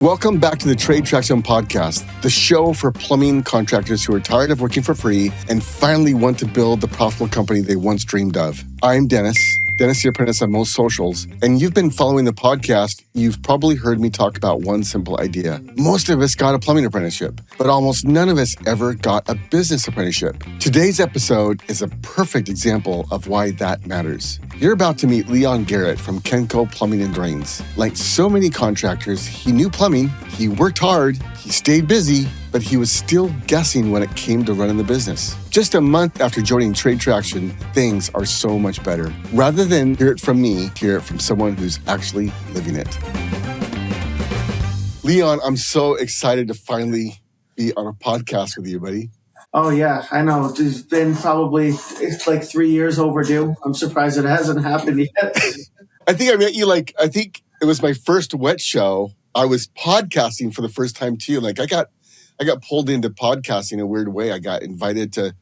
Welcome back to the Trade Traction Podcast, the show for plumbing contractors who are tired of working for free and finally want to build the profitable company they once dreamed of. I'm Dennis the Apprentice on most socials, and you've been following the podcast. You've probably heard me talk about one simple idea. Most of us got a plumbing apprenticeship, but almost none of us ever got a business apprenticeship. Today's episode is a perfect example of why that matters. You're about to meet Leon Garrett from Kenco Plumbing and Drains. Like so many contractors, he knew plumbing, he worked hard, he stayed busy, but he was still guessing when it came to running the business. Just a month after joining Trade Traction, things are so much better. Rather than hear it from me, hear it from someone who's actually living it. Leon, I'm so excited to finally be on a podcast with you, buddy. Oh, yeah, I know. It's been it's like 3 years overdue. I'm surprised it hasn't happened yet. I think I met you I think it was my first wet show. I was podcasting for the first time too. I got pulled into podcasting in a weird way. I got invited to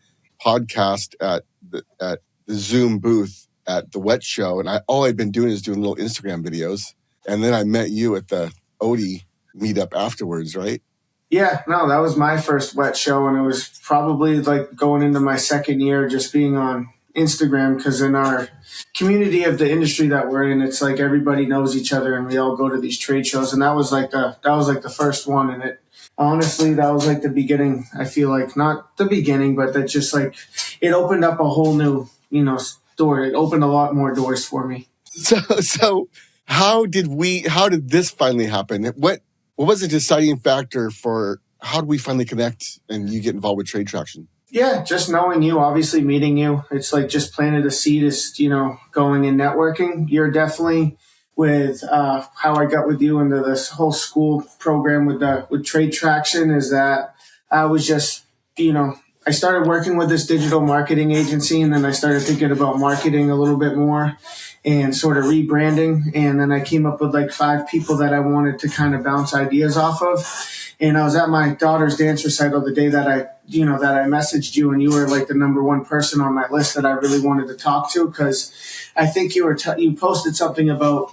podcast at the Zoom booth at the wet show. And all I'd been doing is doing little Instagram videos. And then I met you at the Odie meetup afterwards, right? Yeah, no, that was my first wet show. And it was probably like going into my second year just being on Instagram, because in our community of the industry that we're in, it's like everybody knows each other and we all go to these trade shows. And that was like the first one. And honestly, that was like the beginning. I feel like not the beginning, but that just like it opened up a whole new, door. It opened a lot more doors for me. So how did this finally happen? What was the deciding factor for how did we finally connect and you get involved with Trade Traction? Yeah, just knowing you, obviously meeting you. It's like just planted a seed is, going and networking. You're definitely with how I got with you into this whole school program with Trade Traction is that I was just, I started working with this digital marketing agency, and then I started thinking about marketing a little bit more and sort of rebranding. And then I came up with like 5 people that I wanted to kind of bounce ideas off of. And I was at my daughter's dance recital the day that I messaged you, and you were like the number one person on my list that I really wanted to talk to, because I think you posted something about,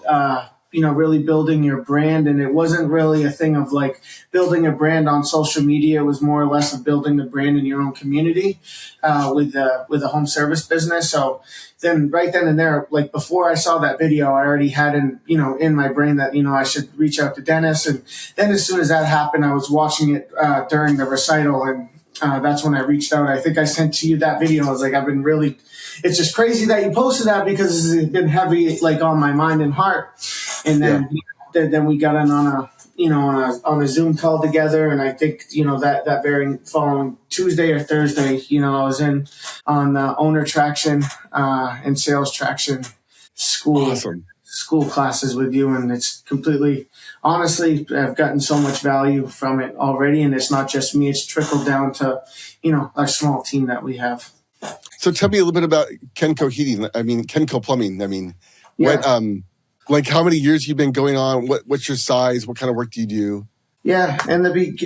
really building your brand. And it wasn't really a thing of like building a brand on social media. It was more or less of building the brand in your own community with a home service business. So then right then and there, like before I saw that video, I already had in my brain that, I should reach out to Dennis. And then as soon as that happened, I was watching it during the recital, and that's when I reached out. I think I sent to you that video. I was like, it's just crazy that you posted that, because it's been heavy, like on my mind and heart. And then, then we got in on a Zoom call together. And I think, that very following Tuesday or Thursday, I was on the owner traction and sales traction school. Awesome. School classes with you, and it's completely, honestly, I've gotten so much value from it already, and it's not just me, it's trickled down to, our small team that we have. So tell me a little bit about Kenco Plumbing. What, how many years you've been going on? What's your size? What kind of work do you do? Yeah,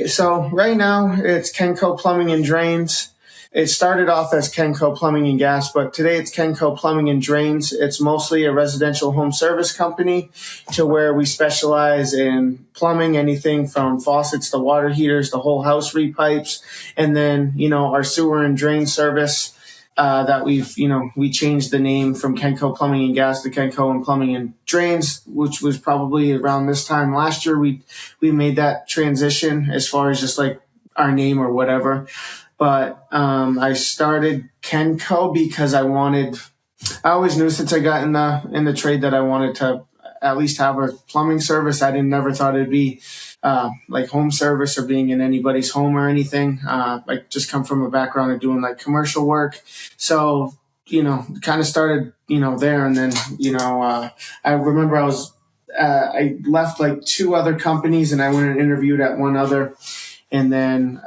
so right now it's Kenco Plumbing and Drains. It started off as Kenco Plumbing and Gas, but today it's Kenco Plumbing and Drains. It's mostly a residential home service company to where we specialize in plumbing, anything from faucets to water heaters, the whole house repipes, and then, our sewer and drain service that we changed the name from Kenco Plumbing and Gas to Kenco and Plumbing and Drains, which was probably around this time last year. We made that transition as far as just like our name or whatever. But I started Kenco because I always knew since I got in the trade that I wanted to at least have a plumbing service. I never thought it'd be like home service or being in anybody's home or anything. I just come from a background of doing like commercial work. So, kind of started, there. And then, I remember I left like 2 other companies, and I went and interviewed at one other. And then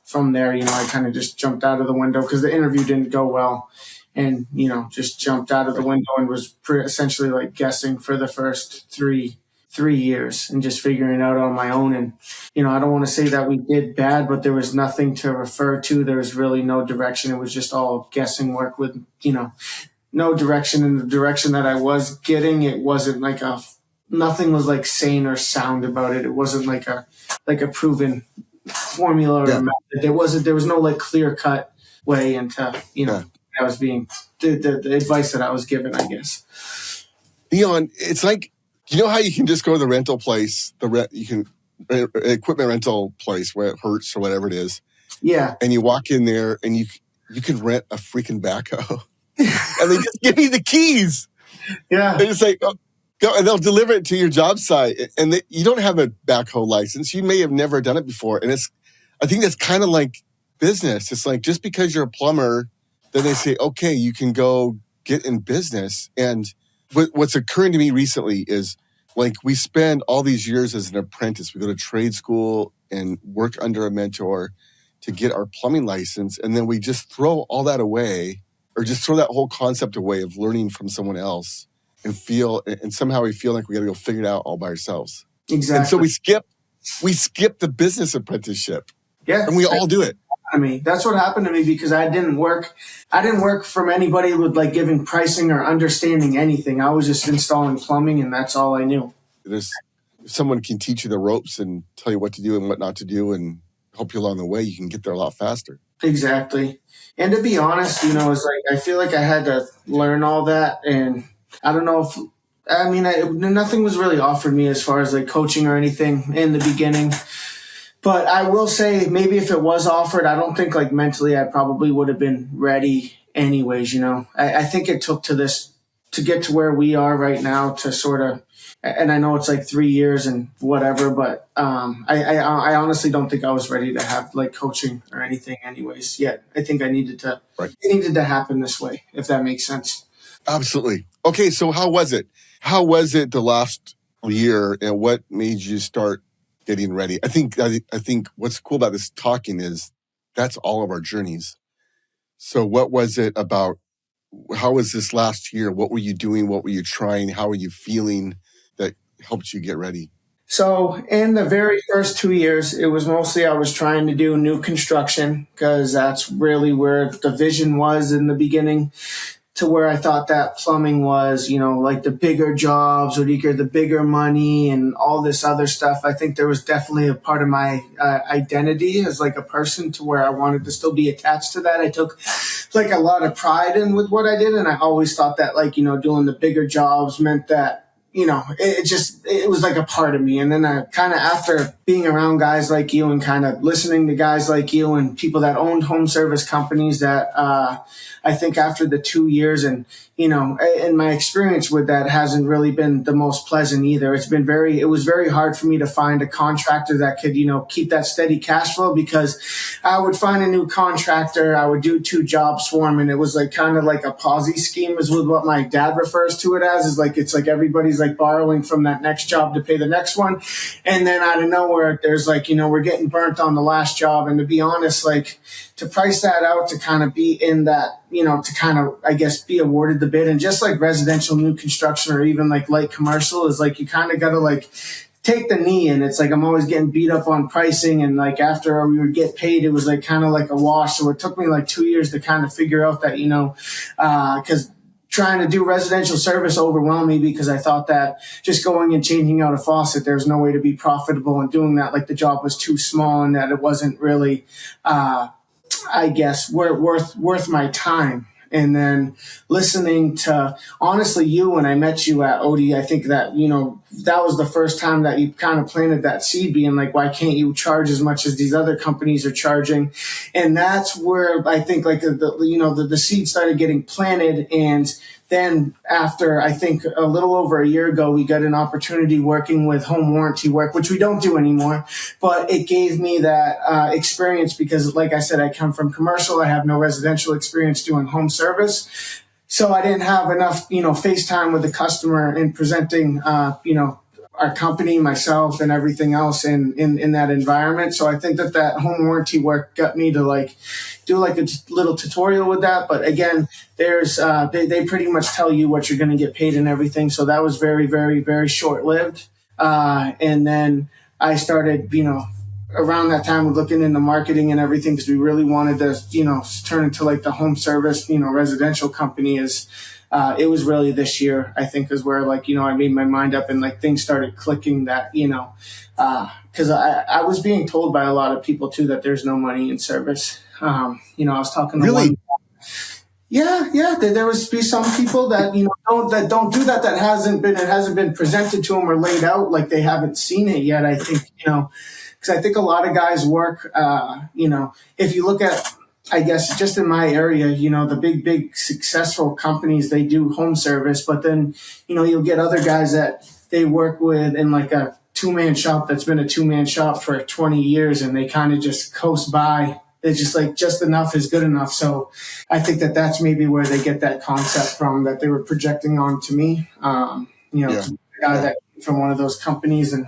from there, I kind of just jumped out of the window because the interview didn't go well, and, just jumped out of the window and was essentially like guessing for the first three years and just figuring it out on my own. And, I don't want to say that we did bad, but there was nothing to refer to. There was really no direction. It was just all guessing work with, no direction in the direction that I was getting. It wasn't like a nothing was like sane or sound about it. It wasn't like a proven formula or a method. There was no like clear cut way into, I was being the advice that I was given, I guess. Leon, it's like, you know how you can just go to the rental place, you can equipment rental place where it hurts or whatever it is. Yeah. And you walk in there and you can rent a freaking backhoe. And they just give you the keys. Yeah. And it's like, oh, go, and they'll deliver it to your job site. And you don't have a backhoe license. You may have never done it before. And I think that's kind of like business. It's like, just because you're a plumber, then they say, okay, you can go get in business. And what's occurring to me recently is, like, we spend all these years as an apprentice. We go to trade school and work under a mentor to get our plumbing license. And then we just throw all that away, or just throw that whole concept away of learning from someone else and somehow we feel like we got to go figure it out all by ourselves. Exactly. And so we skip the business apprenticeship. Yeah. And we all do it. I mean, that's what happened to me, because I didn't work from anybody with like giving pricing or understanding anything. I was just installing plumbing, and that's all I knew. If someone can teach you the ropes and tell you what to do and what not to do and help you along the way, you can get there a lot faster. Exactly. And to be honest, it's like, I feel like I had to learn all that. And I don't know nothing was really offered me as far as like coaching or anything in the beginning. But I will say, maybe if it was offered, I don't think like mentally I probably would have been ready anyways. I think it took to get to where we are right now to sort of, and I know it's like 3 years and whatever, but I honestly don't think I was ready to have like coaching or anything anyways yet. I think it needed to happen this way, if that makes sense. Absolutely. Okay, so how was it? How was it the last year, and what made you start getting ready? I think what's cool about this talking is that's all of our journeys. So what was it about? How was this last year? What were you doing? What were you trying? How were you feeling that helped you get ready? So in the very first 2 years, it was mostly I was trying to do new construction, because that's really where the vision was in the beginning, to where I thought that plumbing was, like the bigger jobs, or you get the bigger money and all this other stuff. I think there was definitely a part of my identity as like a person, to where I wanted to still be attached to that. I took like a lot of pride in with what I did. And I always thought that like, doing the bigger jobs meant that, it was like a part of me. And then I kind of, after being around guys like you and kind of listening to guys like you and people that owned home service companies, that I think after the 2 years, and and my experience with that hasn't really been the most pleasant either. It was very hard for me to find a contractor that could, keep that steady cash flow, because I would find a new contractor, I would do 2 jobs for him, and it was like kind of like a Ponzi scheme is what my dad refers to it as. Is like, it's like everybody's like borrowing from that next job to pay the next one. And then out of nowhere, there's like, we're getting burnt on the last job. And to be honest, like, to price that out, to kind of be in that, to kind of, I guess, be awarded the bid. And just like residential new construction, or even like light commercial, is like, you kind of got to like take the knee. And it's like, I'm always getting beat up on pricing. And like, after we would get paid, it was like kind of like a wash. So it took me like 2 years to kind of figure out that, because trying to do residential service overwhelmed me, because I thought that just going and changing out a faucet, there's no way to be profitable in doing that. Like, the job was too small, and that it wasn't really, I guess, worth my time. And then listening to, honestly, you, when I met you at Odie, I think that, that was the first time that you kind of planted that seed, being like, why can't you charge as much as these other companies are charging? And that's where I think like the seed started getting planted. And then after, I think a little over a year ago, we got an opportunity working with home warranty work, which we don't do anymore. But it gave me that experience, because, like I said, I come from commercial. I have no residential experience doing home service. So I didn't have enough, face time with the customer and presenting, our company, myself, and everything else in that environment. So I think that home warranty work got me to like do like a little tutorial with that. But again, there's they pretty much tell you what you're going to get paid and everything. So that was very, very, very short lived. And then I started, around that time, looking into marketing and everything, because we really wanted to, turn into like the home service, residential company. Is it was really this year, I think, is where like, I made my mind up and like things started clicking that, because I was being told by a lot of people too that there's no money in service. I was talking to Really? one. Yeah. There was be some people that don't do that. It hasn't been presented to them or laid out, like they haven't seen it yet. I think because I think a lot of guys work. If you look at, I guess just in my area, the big successful companies, they do home service, but then you'll get other guys that they work with in like a 2-man shop that's been a 2-man shop for 20 years, and they kind of just coast by. It's just like just enough is good enough. So I think that's maybe where they get that concept from that they were projecting on to me. The guy that from one of those companies, and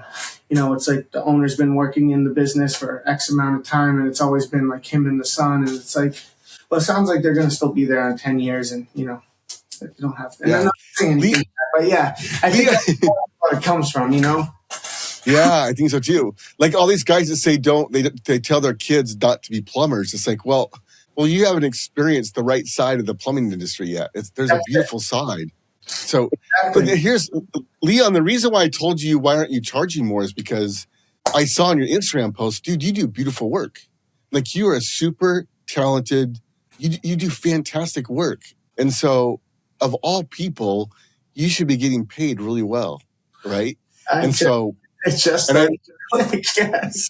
it's like the owner's been working in the business for X amount of time, and it's always been like him and the son. And it's like, well, it sounds like they're going to still be there in 10 years, and you don't have to. And I'm not saying anything, but yeah, I think that's where it comes from. Yeah, I think so too. Like all these guys that say they tell their kids not to be plumbers. It's like, well, you haven't experienced the right side of the plumbing industry yet. There's a beautiful side. So, but here's Leon. The reason why I told you why aren't you charging more is because I saw on your Instagram post, dude, you do beautiful work. Like you are a super talented. You do fantastic work, and so of all people, you should be getting paid really well, right? It's just yes.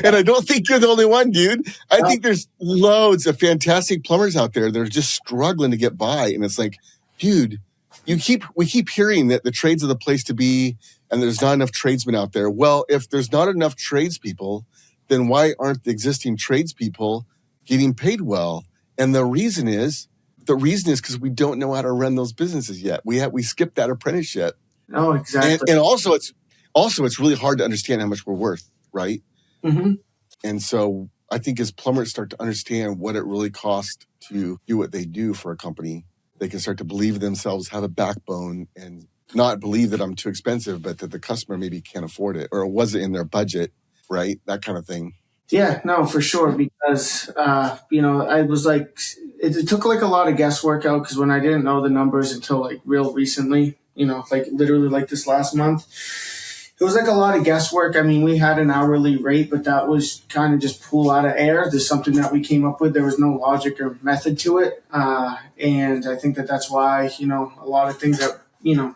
And I don't think you're the only one, dude. I think there's loads of fantastic plumbers out there that are just struggling to get by. And it's like, dude, we keep hearing that the trades are the place to be and there's not enough tradesmen out there. Well, if there's not enough tradespeople, then why aren't the existing tradespeople getting paid well? And the reason is because we don't know how to run those businesses yet. We skipped that apprenticeship. Oh, exactly. And also, it's really hard to understand how much we're worth, right? Mm-hmm. And so I think as plumbers start to understand what it really costs to do what they do for a company, they can start to believe in themselves, have a backbone, and not believe that I'm too expensive, but that the customer maybe can't afford it or it wasn't in their budget, right? That kind of thing. Yeah, no, for sure. Because, I was like, it took like a lot of guesswork out because when I didn't know the numbers until like real recently, like literally like this last month, it was like a lot of guesswork. I mean, we had an hourly rate, but that was kind of just pull out of air. There's something that we came up with. There was no logic or method to it. And I think that's why, a lot of things that,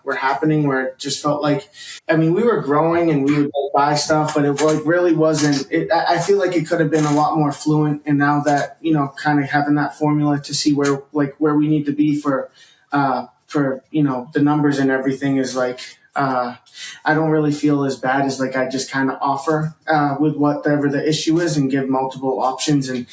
were happening where it just felt like, I mean, we were growing and we would buy stuff, but it like really wasn't, I feel like it could have been a lot more fluent. And now that, kind of having that formula to see where we need to be for the numbers and everything is like, I don't really feel as bad as like I just kind of offer with whatever the issue is and give multiple options. And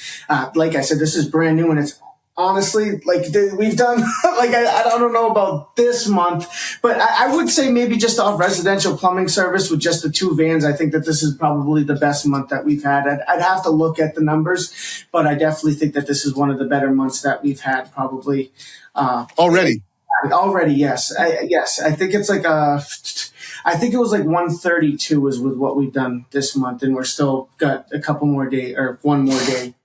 like I said, this is brand new and it's honestly like we've done like I don't know about this month, but I would say maybe just off residential plumbing service with just the 2 vans. I think that this is probably the best month that we've had. I'd have to look at the numbers, but I definitely think that this is one of the better months that we've had probably. Already, yes. I think it's like I think it was like 132 is with what we've done this month, and we're still got a couple more day or one more day.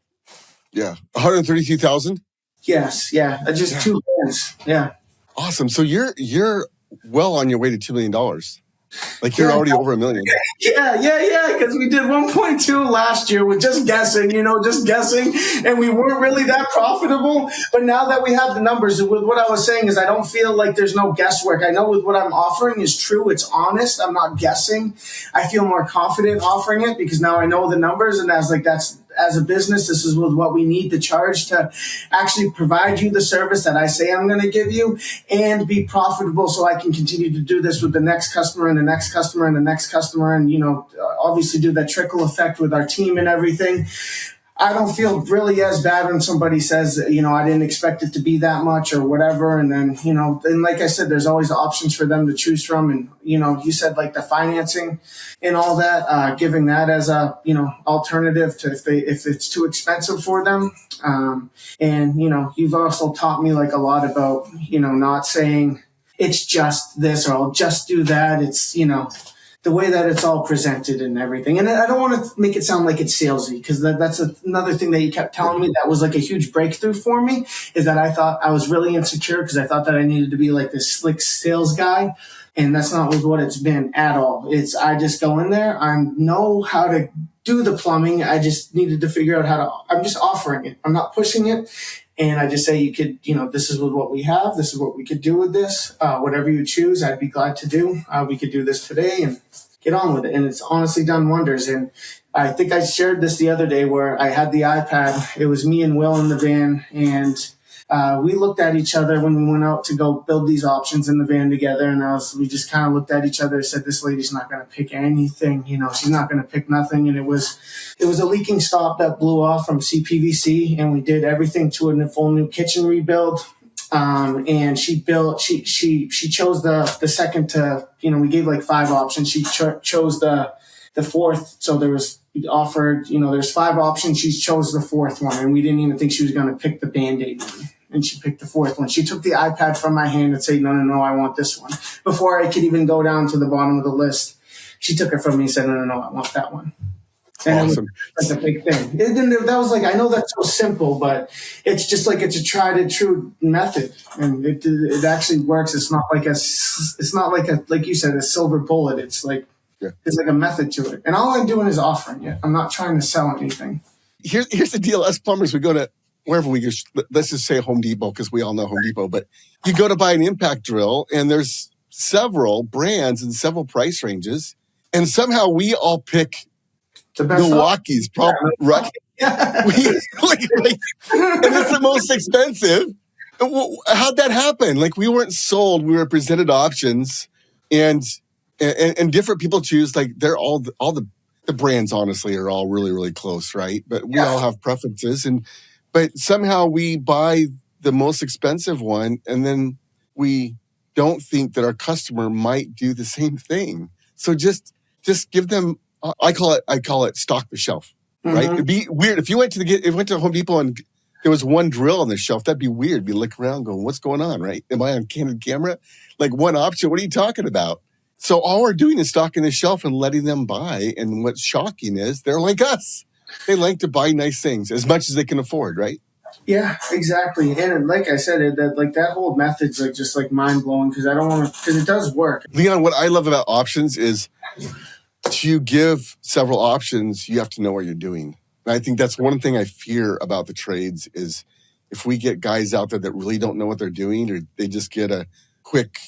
Yeah, 132,000. Yes, yeah, just 2 vans. Yeah, awesome. So you're well on your way to $2 million. Like you're already over $1 million. Yeah. Because we did 1.2 last year with just guessing, and we weren't really that profitable. But now that we have the numbers, with what I was saying is I don't feel like there's no guesswork. I know with what I'm offering is true. It's honest. I'm not guessing. I feel more confident offering it because now I know the numbers, and as a business, this is what we need to charge to actually provide you the service that I say I'm going to give you and be profitable so I can continue to do this with the next customer and the next customer and the next customer and, obviously do that trickle effect with our team and everything. I don't feel really as bad when somebody says, I didn't expect it to be that much or whatever. And then, and like I said, there's always options for them to choose from. And, you said like the financing and all that, giving that as a, alternative to if it's too expensive for them. And, you've also taught me like a lot about, not saying it's just this or I'll just do that. It's, the way that it's all presented and everything. And I don't want to make it sound like it's salesy, because that's another thing that you kept telling me that was like a huge breakthrough for me, is that I thought I was really insecure because I thought that I needed to be like this slick sales guy. And that's not what it's been at all. I just go in there. I know how to do the plumbing. I just needed to figure out I'm just offering it. I'm not pushing it. And I just say, you could, this is what we have. This is what we could do with this. Whatever you choose, I'd be glad to do. We could do this today and get on with it. And it's honestly done wonders. And I think I shared this the other day where I had the iPad. It was me and Will in the van. And we looked at each other when we went out to go build these options in the van together. And we just kind of looked at each other and said, this lady's not going to pick anything. She's not going to pick nothing. And it was a leaking stop that blew off from CPVC. And we did everything to a full new kitchen rebuild. And she chose the second to, we gave like 5 options. She chose the fourth. So there was offered, there's 5 options. She chose the fourth one, and we didn't even think she was going to pick the bandaid one. And she picked the fourth one. She took the iPad from my hand and said, no, I want this one. Before I could even go down to the bottom of the list, she took it from me and said, no, I want that one. And awesome. It was like a big thing. That was like, I know that's so simple, but it's just like, it's a tried and true method, and it actually works. It's not like like you said, a silver bullet. It's like, There's like a method to it. And all I'm doing is offering it. I'm not trying to sell anything. Here's the deal. Us plumbers, we go to wherever we go. Let's just say Home Depot, because we all know Home Depot. But you go to buy an impact drill, and there's several brands and several price ranges. And somehow we all pick Milwaukee's, right? And it's the most expensive. How'd that happen? Like, we weren't sold. We were presented options, and different people choose. Like, they're all the brands, honestly, are all really, really close, right? But we all have preferences, but somehow we buy the most expensive one, and then we don't think that our customer might do the same thing. So just give them. I call it stock the shelf, right? It'd be weird if you went to Home Depot and there was one drill on the shelf. That'd be weird. Be looking around, going, "What's going on?" Right? Am I on candid camera? Like, one option. What are you talking about? So all we're doing is stocking the shelf and letting them buy. And what's shocking is they're like us. They like to buy nice things as much as they can afford, right? Yeah, exactly. And like I said, that whole method's like just like mind blowing, because it does work. Leon, what I love about options is to give several options, you have to know what you're doing. And I think that's one thing I fear about the trades is if we get guys out there that really don't know what they're doing, or they just get a quick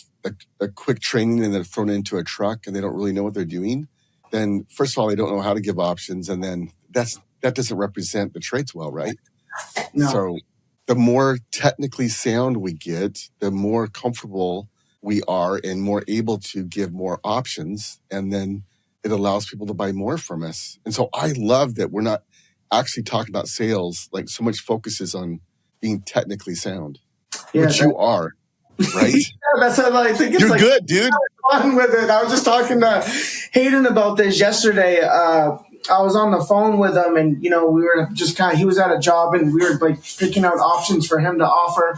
training and they're thrown into a truck and they don't really know what they're doing, then first of all, they don't know how to give options. And then that doesn't represent the trades well, right? No. So the more technically sound we get, the more comfortable we are and more able to give more options. And then it allows people to buy more from us. And so I love that we're not actually talking about sales. Like, so much focus is on being technically sound, which you are, right? That's what I think. You're good, dude. Fun with it. I was just talking to Hayden about this yesterday. I was on the phone with him, and we were just he was at a job, and we were like picking out options for him to offer.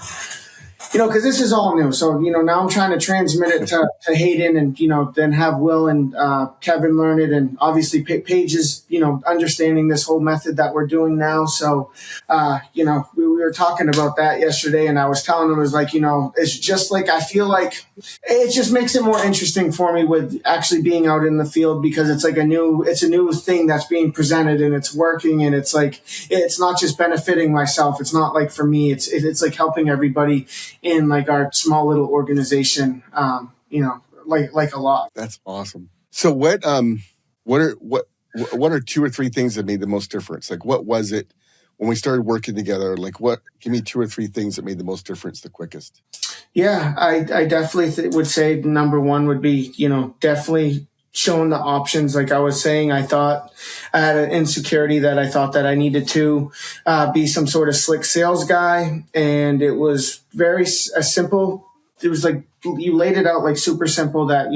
Because this is all new. So, now I'm trying to transmit it to Hayden, and, then have Will and Kevin learn it. And obviously Paige is, understanding this whole method that we're doing now. So, we were talking about that yesterday, and I was telling him, it was like, it's just like, I feel like it just makes it more interesting for me with actually being out in the field, because it's like a new thing that's being presented, and it's working. And it's like, it's not just benefiting myself. It's not like for me, it's like helping everybody in like our small little organization, like a lot. That's awesome. So what are 2 or 3 things that made the most difference? Like, what was it when we started working together? Like, give me 2 or 3 things that made the most difference the quickest? Yeah, I definitely would say number one would be, definitely showing the options. Like I was saying, I thought I had an insecurity that I thought that I needed to be some sort of slick sales guy. And it was very simple. It was like, you laid it out like super simple that,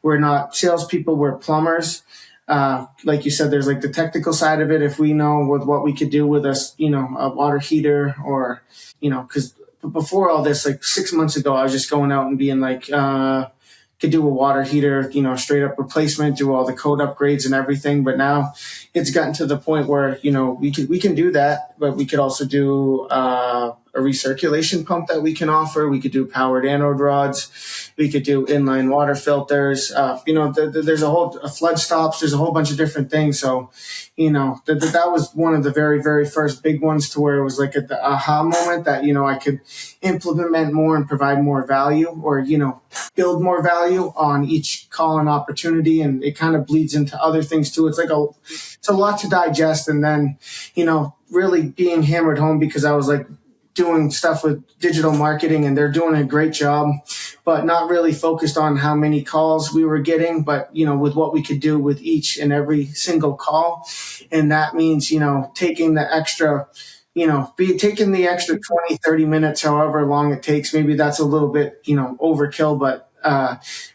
we're not salespeople, we're plumbers. Like you said, there's like the technical side of it. If we know what we could do with a water heater, or, because before all this, like 6 months ago, I was just going out and being like, could do a water heater, straight up replacement, do all the code upgrades and everything. But now it's gotten to the point where, we can do that, but we could also do a recirculation pump that we can offer. We could do powered anode rods. We could do inline water filters. There's a flood stops. There's a whole bunch of different things. So, that was one of the very, very first big ones to where it was like at the aha moment that, I could implement more and provide more value, or, build more value on each call and opportunity. And it kind of bleeds into other things too. It's a lot to digest. And then, really being hammered home because I was like doing stuff with digital marketing, and they're doing a great job, but not really focused on how many calls we were getting, but, with what we could do with each and every single call. And that means, taking the extra 20, 30 minutes, however long it takes. Maybe that's a little bit, overkill, but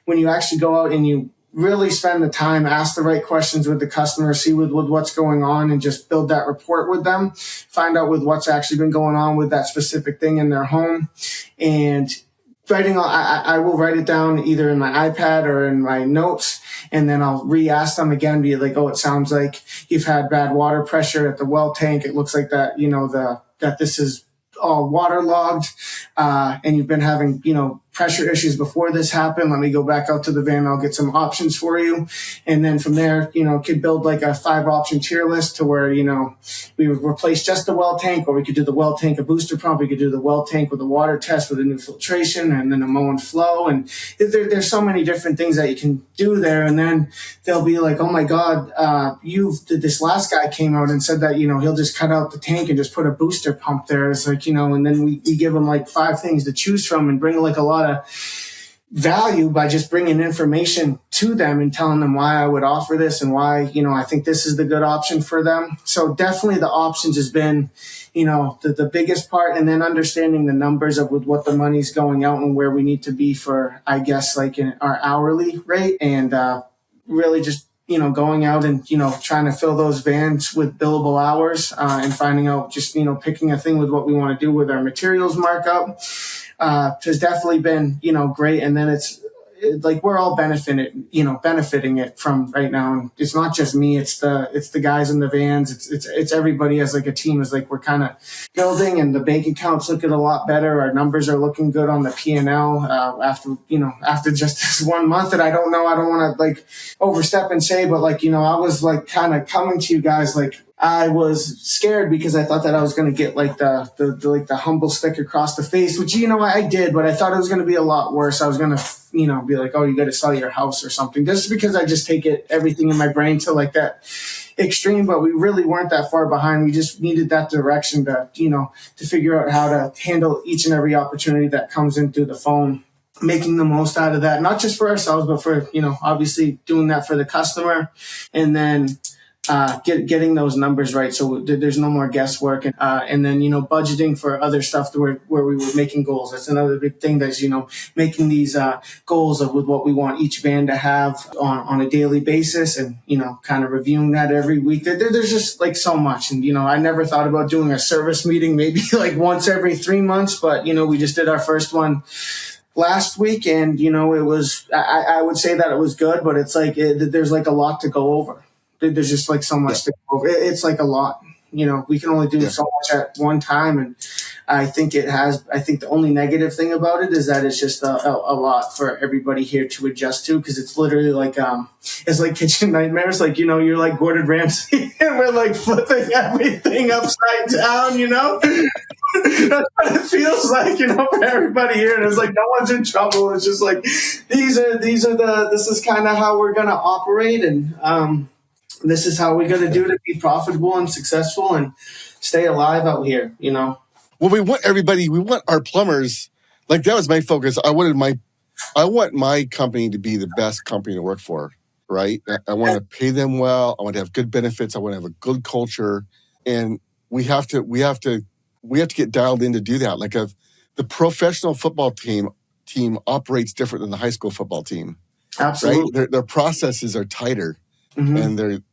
when you actually go out and you really spend the time, ask the right questions with the customer, see with what's going on, and just build that rapport with them, find out with what's actually been going on with that specific thing in their home. And I will write it down either in my iPad or in my notes, and then I'll re-ask them again, be like, oh, it sounds like you've had bad water pressure at the well tank. It looks like that, that this is all waterlogged, and you've been having, pressure issues before this happened. Let me go back out to the van. I'll get some options for you. And then from there, could build like a 5-option tier list to where, we would replace just the well tank, or we could do the well tank, a booster pump. We could do the well tank with a water test with a new filtration, and then a mow and flow. And there's so many different things that you can do there. And then they'll be like, oh my God, this last guy came out and said that, he'll just cut out the tank and just put a booster pump there. It's like, and then we give them like 5 things to choose from, and bring like a lot of value by just bringing information to them and telling them why I would offer this and why, I think this is the good option for them. So definitely the options has been, the biggest part, and then understanding the numbers of with what the money's going out and where we need to be for, I guess, like our hourly rate, and really just, going out and, trying to fill those vans with billable hours, and finding out just, picking a thing with what we want to do with our materials markup, has definitely been, great. And then it's like, we're all benefiting it from right now. And it's not just me, it's the guys in the vans. It's everybody as like a team, is like, we're kind of building, and the bank accounts looking a lot better. Our numbers are looking good on the P&L, after just this 1 month. And I don't want to like overstep and say, but like, I was like kind of coming to you guys, like, I was scared because I thought that I was going to get like the humble stick across the face, which, I did, but I thought it was going to be a lot worse. I was going to, be like, oh, you got to sell your house or something, just because I just take everything in my brain to like that extreme. But we really weren't that far behind. We just needed that direction to, to figure out how to handle each and every opportunity that comes in through the phone, making the most out of that, not just for ourselves, but for, obviously doing that for the customer. And then getting those numbers right, so there's no more guesswork, and then budgeting for other stuff where we were making goals. That's another big thing. That's making these goals with what we want each van to have on a daily basis, and kind of reviewing that every week. There's just like so much, and I never thought about doing a service meeting maybe like once every 3 months, but we just did our first one last week, and it was I would say that it was good, but it's like there's like a lot to go over. There's just like so much to go over. It's like a lot. We can only do so much at one time. And I think the only negative thing about it is that it's just a lot for everybody here to adjust to, because it's literally like, it's like kitchen nightmares. Like, you're like Gordon Ramsay and we're like flipping everything upside down, That's what it feels like, for everybody here. And it's like, no one's in trouble. It's just like, this is kind of how we're going to operate. And, this is how we're going to do to be profitable and successful and stay alive out here, Well, we want our plumbers, like that was my focus. I want my company to be the best company to work for, right? I want to pay them well. I want to have good benefits. I want to have a good culture. And we have to get dialed in to do that. Like the professional football team operates different than the high school football team. Absolutely. Right? Their processes are tighter. Mm-hmm. And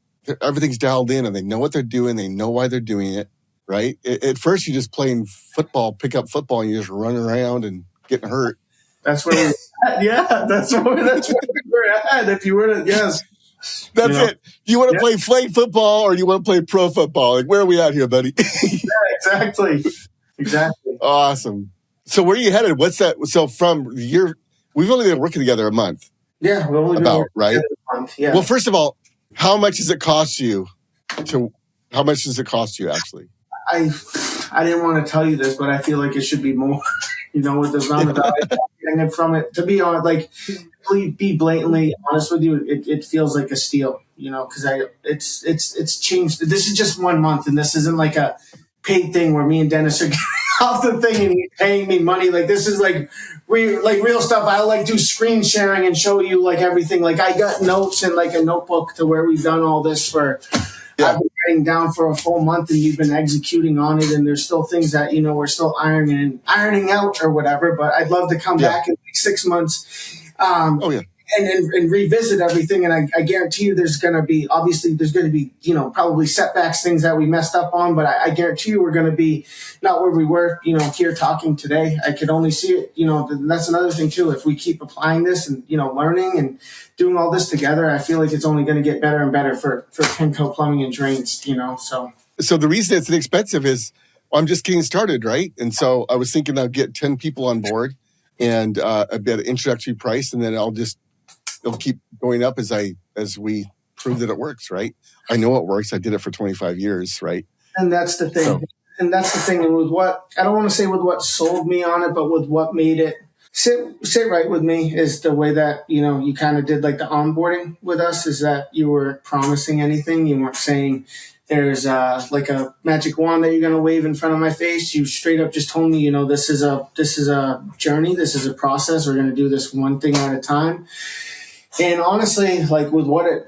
everything's dialed in, and they know what they're doing. They know why they're doing it, right? At first, you're just playing football, pick up football, and you just run around and getting hurt. That's where we're at. Yeah, that's where we're at. If you were to, yes. That's it. Do you want to play flag football or do you want to play pro football? Like, where are we at here, buddy? Yeah, exactly. Awesome. So where are you headed? What's that? So from we've only been working together a month. Yeah, we've only been working right? together a month. Yeah. Well, first of all, how much does it cost you actually? I didn't want to tell you this, but I feel like it should be more. With the roundabout and from it, to be honest, like be blatantly honest with you, it feels like a steal, because it's changed. This is just 1 month, and this isn't like a paid thing where me and Dennis are getting off the thing and he's paying me money. Like this is like real stuff. I like do screen sharing and show you like everything. Like I got notes and like a notebook to where we've done all this for. Yeah. I've been writing down for a full month and you've been executing on it, and there's still things that we're still ironing out or whatever, but I'd love to come back in like 6 months and revisit everything. And I guarantee you there's going to be probably setbacks, things that we messed up on, but I guarantee you we're going to be not where we were here talking today. I could only see it. That's another thing too. If we keep applying this and learning and doing all this together, I feel like it's only going to get better and better for Kenco Plumbing and Drains. So the reason it's inexpensive is I'm just getting started, right? And so I was thinking I'll get 10 people on board and a bit of introductory price, and then it'll keep going up as we prove that it works, right? I know it works. I did it for 25 years, right? And that's the thing. And with what, I don't want to say with what sold me on it, but with what made it sit right with me is the way that, you kind of did like the onboarding with us, is that you weren't promising anything. You weren't saying there's like a magic wand that you're going to wave in front of my face. You straight up just told me, this is a journey. This is a process. We're going to do this one thing at a time. And honestly, like with what it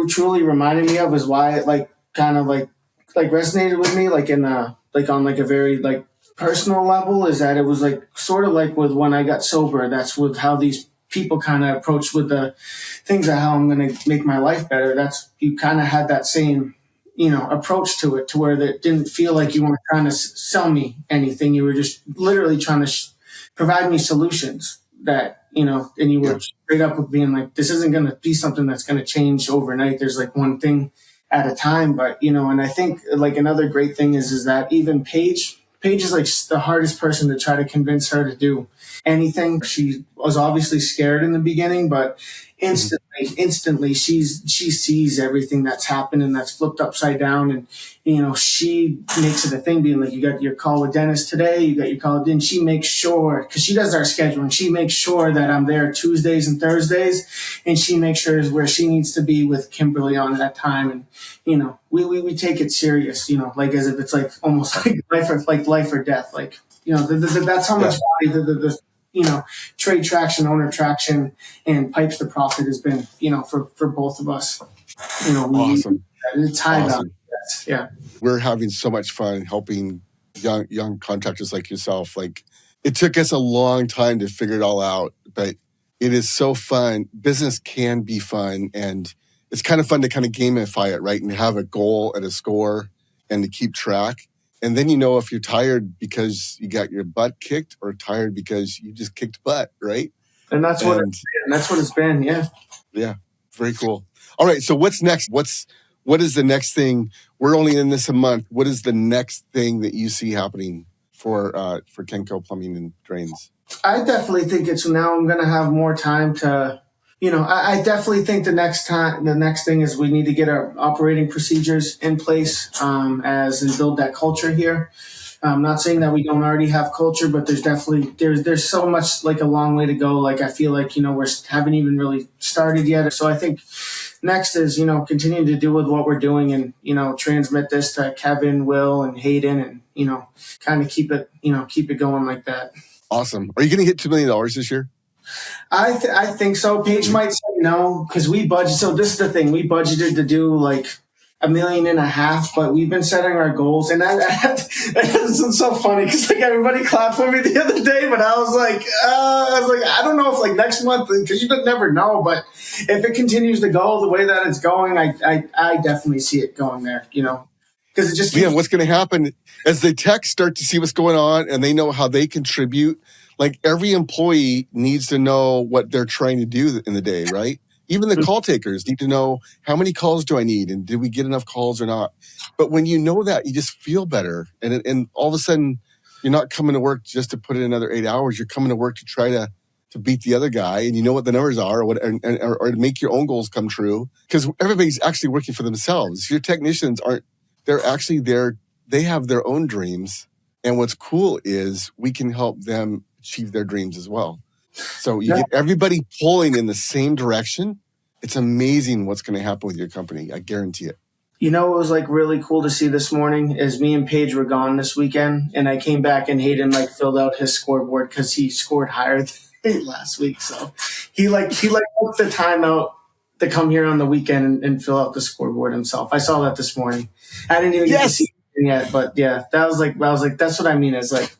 truly reminded me of is why it like kind of like resonated with me, like in on like a very like personal level, is that it was like sort of like with when I got sober. That's with how these people kind of approached with the things of how I'm going to make my life better. That's, you kind of had that same approach to it, to where that didn't feel like you weren't trying to sell me anything. You were just literally trying to provide me solutions that. And you were straight up with being like, this isn't going to be something that's going to change overnight. There's like one thing at a time. But, and I think like another great thing is that even Paige is like the hardest person to try to convince her to do anything. She was obviously scared in the beginning, but instantly she sees everything that's happened and that's flipped upside down. And, she makes it a thing, being like, you got your call with Dennis today, you got your call with Dennis. She makes sure, because she does our schedule, and she makes sure that I'm there Tuesdays and Thursdays, and she makes sure where she needs to be with Kimberly on that time. And, we take it serious, like as if it's like almost like life or death. Like, that's how much value the trade traction, owner traction, and pipes to profit has been, for both of us. Awesome. It's high value. Yeah. We're having so much fun helping young contractors like yourself. Like, it took us a long time to figure it all out, but it is so fun. Business can be fun, and it's kind of fun to kind of gamify it, right? And have a goal and a score and to keep track. And then if you're tired because you got your butt kicked, or tired because you just kicked butt, right? And that's what it's been. Yeah. Yeah. Very cool. All right. So what's next? What is the next thing? We're only in this a month. What is the next thing that you see happening for Kenco Plumbing and Drains? I definitely think it's now I'm going to have more time to, I definitely think the next thing is we need to get our operating procedures in place and build that culture here. I'm not saying that we don't already have culture, but there's definitely, there's so much, like a long way to go. Like, I feel like, we haven't even really started yet. So I think next is, continuing to do with what we're doing and, transmit this to Kevin, Will, and Hayden, and, kind of keep it going like that. Awesome. Are you going to hit $2 million this year? I think so. Paige might say no, because we budget. So this is the thing. We budgeted to do like $1.5 million, but we've been setting our goals. And it's so funny because like everybody clapped for me the other day, but I was like, I don't know if like next month, because you never know. But if it continues to go the way that it's going, I definitely see it going there, because it just what's going to happen as the techs start to see what's going on and they know how they contribute. Like every employee needs to know what they're trying to do in the day, right? Even the call takers need to know, how many calls do I need? And did we get enough calls or not? But when you know that, you just feel better. And all of a sudden, you're not coming to work just to put in another 8 hours. You're coming to work to try to beat the other guy, and you know what the numbers are, or to make your own goals come true. Because everybody's actually working for themselves. Your technicians aren't, they're actually there, they have their own dreams. And what's cool is we can help them achieve their dreams as well. So you get everybody pulling in the same direction. It's amazing what's going to happen with your company. I guarantee it. You know what was like really cool to see this morning is me and Paige were gone this weekend, and I came back and Hayden like filled out his scoreboard because he scored higher than last week. So he took the time out to come here on the weekend and fill out the scoreboard himself. I saw that this morning. I didn't even get to see it yet, but yeah, I was like, that's what I mean. It's like,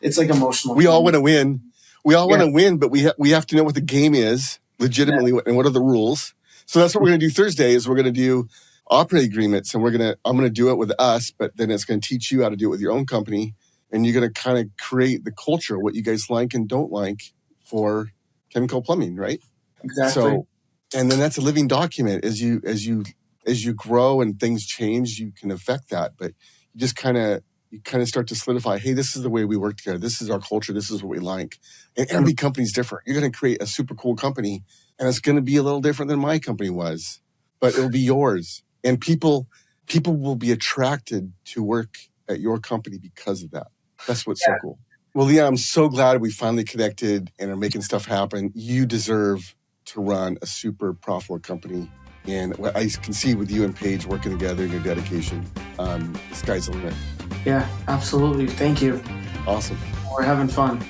it's like emotional. We all want to win. We all want to win, but we have to know what the game is legitimately and what are the rules. So that's what we're going to do Thursday is we're going to do operating agreements, and I'm going to do it with us, but then it's going to teach you how to do it with your own company, and you're going to kind of create the culture, what you guys like and don't like for Kenco Plumbing, right? Exactly. So, and then that's a living document. As you grow and things change, you can affect that, but you just kind of start to solidify, hey, this is the way we work together. This is our culture. This is what we like. And every company's different. You're going to create a super cool company, and it's going to be a little different than my company was, but it'll be yours. And people will be attracted to work at your company because of that. That's what's so cool. Well, Leon, I'm so glad we finally connected and are making stuff happen. You deserve to run a super profitable company. And what I can see with you and Paige working together and your dedication, sky's the limit. Yeah, absolutely. Thank you. Awesome. We're having fun.